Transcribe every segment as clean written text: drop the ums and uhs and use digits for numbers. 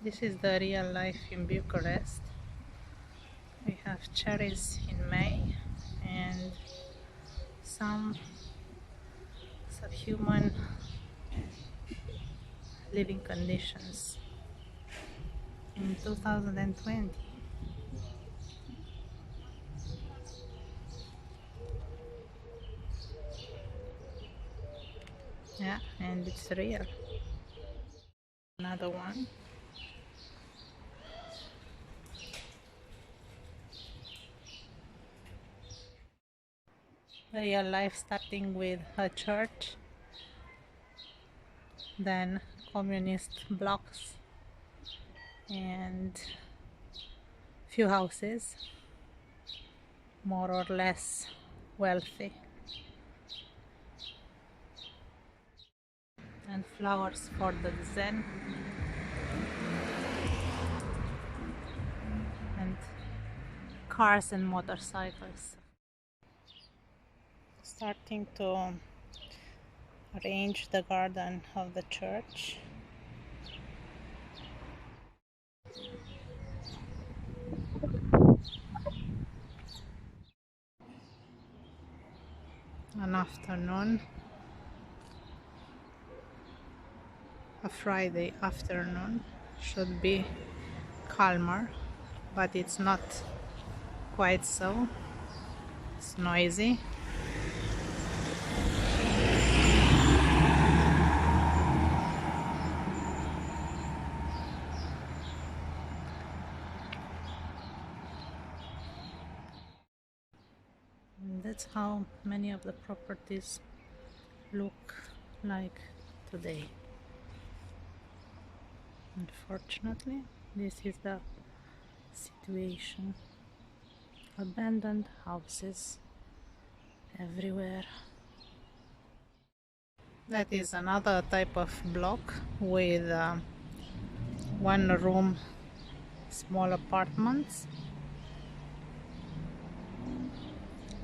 This is the real life in Bucharest. We have cherries in May and some subhuman living conditions in 2020. Yeah, and it's real. Another one. Real life starting with a church, then communist blocks and few houses, more or less wealthy, and flowers for the Zen, and cars and motorcycles. Starting to arrange the garden of the church. An afternoon, a Friday afternoon, should be calmer, but it's not quite so. It's noisy. And that's how many of the properties look like today. Unfortunately, this is the situation. Abandoned houses everywhere. That is another type of block with one room small apartments,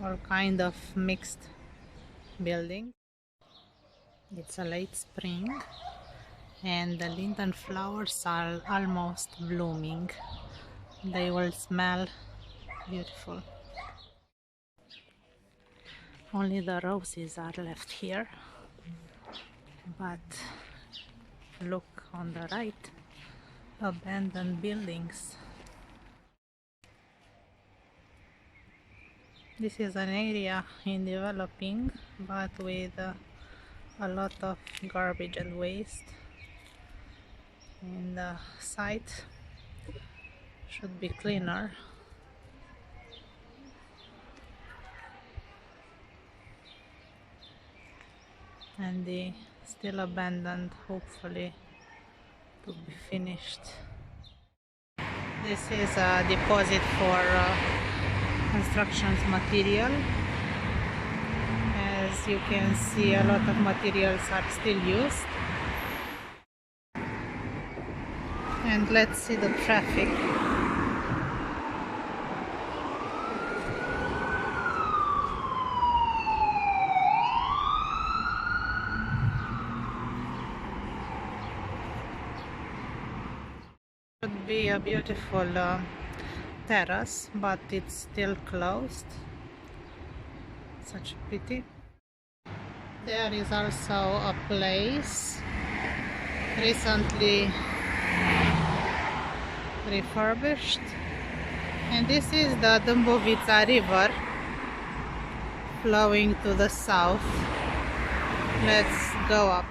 or kind of mixed building. It's a late spring and the linden flowers are almost blooming. They will smell beautiful. Only the roses are left here, but look on the right, abandoned buildings. This is an area in developing, but with a lot of garbage and waste, and the site should be cleaner. And the still abandoned, hopefully to be finished. This is a deposit for construction material. As you can see, a lot of materials are still used. And let's see the traffic. Should be a beautiful terrace, but it's still closed. Such a pity. There is also a place recently refurbished, and this is the Dambovita river flowing to the south. Let's go up.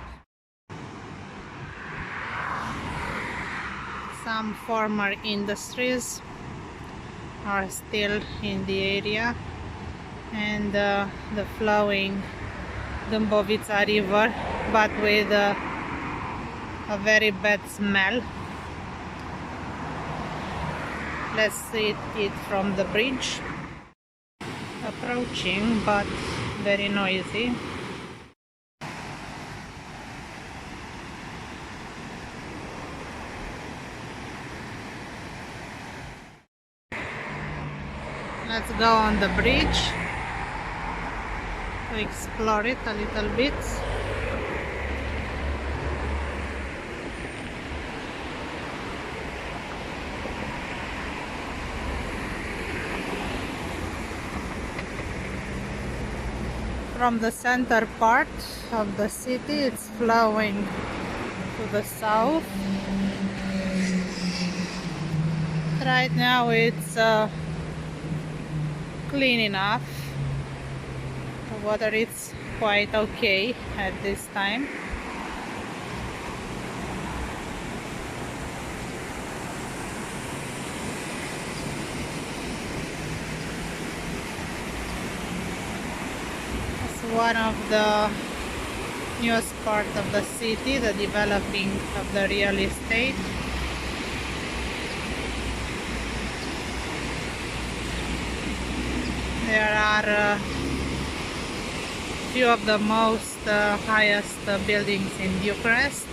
Some former industries are still in the area, and the flowing Dambovita river, but with a very bad smell. Let's see it from the bridge. Approaching, but very noisy. Let's go on the bridge to explore it a little bit. from the center part of the city. It's flowing to the south. Right now it's clean enough. The water is quite okay at this time. It's one of the newest part of the city, the developing of the real estate. There are few of the most highest buildings in Bucharest,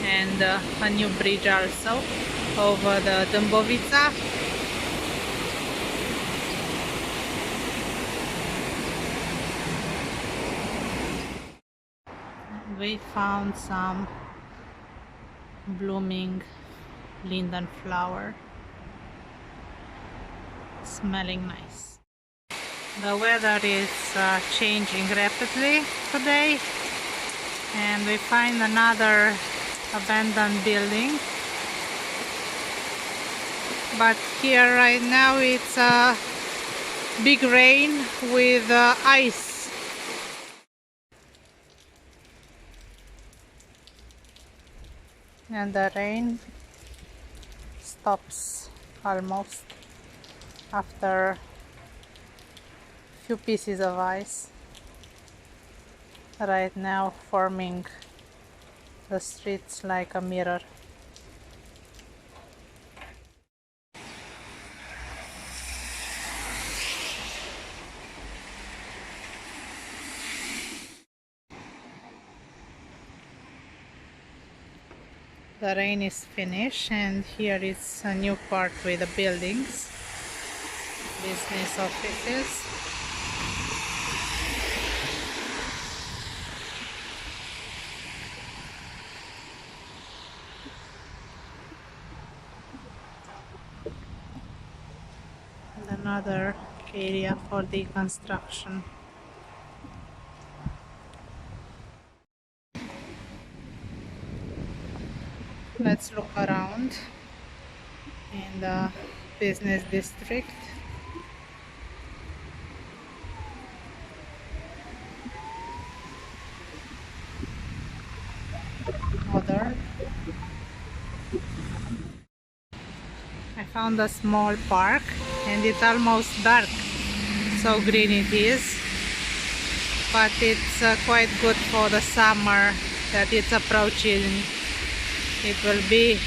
and a new bridge also over the Dambovita. We found some blooming linden flower, smelling nice. The weather is changing rapidly today, and we find another abandoned building, but here right now it's a big rain with ice. And the rain stops almost after few pieces of ice right now, forming the streets like a mirror. The rain is finished, and here is a new part with the buildings, business offices. And another area for the construction. Let's look around in the business district. Modern. I found a small park, and it's almost dark, so green it is, but it's quite good for the summer that it's approaching. It will be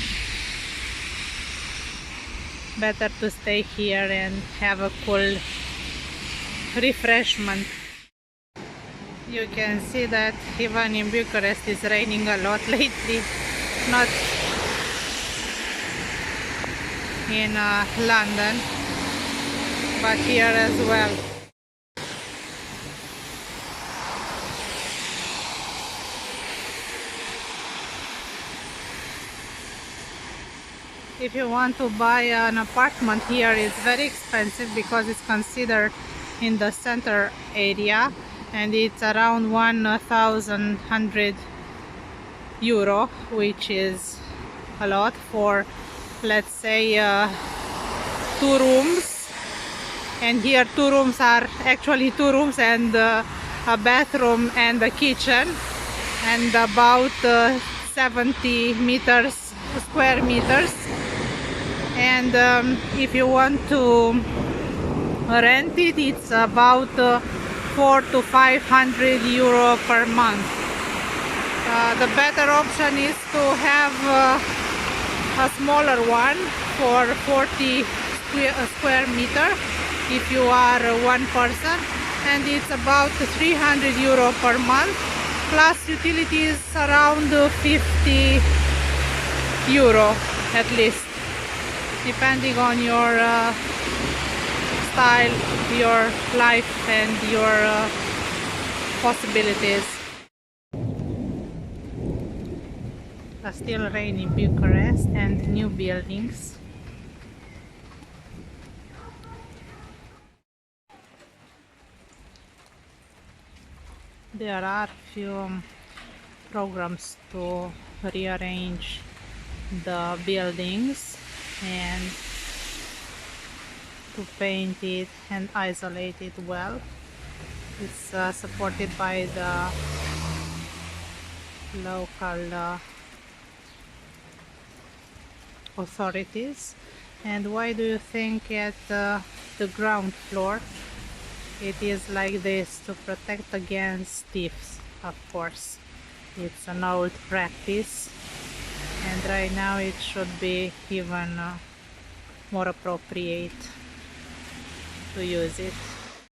better to stay here and have a cool refreshment. You can see that even in Bucharest it's raining a lot lately, not in London, but here as well. If you want to buy an apartment here, it's very expensive because it's considered in the center area, and it's around 1,100 euro, which is a lot for, let's say, 2 rooms. And here 2 rooms are actually 2 rooms and a bathroom and a kitchen, and about 70 square meters. And if you want to rent it, it's about 400 to 500 euro per month. The better option is to have a smaller one for 40 square meter if you are one person, and it's about 300 euro per month, plus utilities around 50 euro at least, depending on your style, your life, and your possibilities. Still rain in Bucharest and new buildings. There are few programs to rearrange the buildings and to paint it and isolate it well. It's supported by the local authorities. And why do you think at the ground floor it is like this? To protect against thieves, of course. It's an old practice, and right now it should be even more appropriate to use it.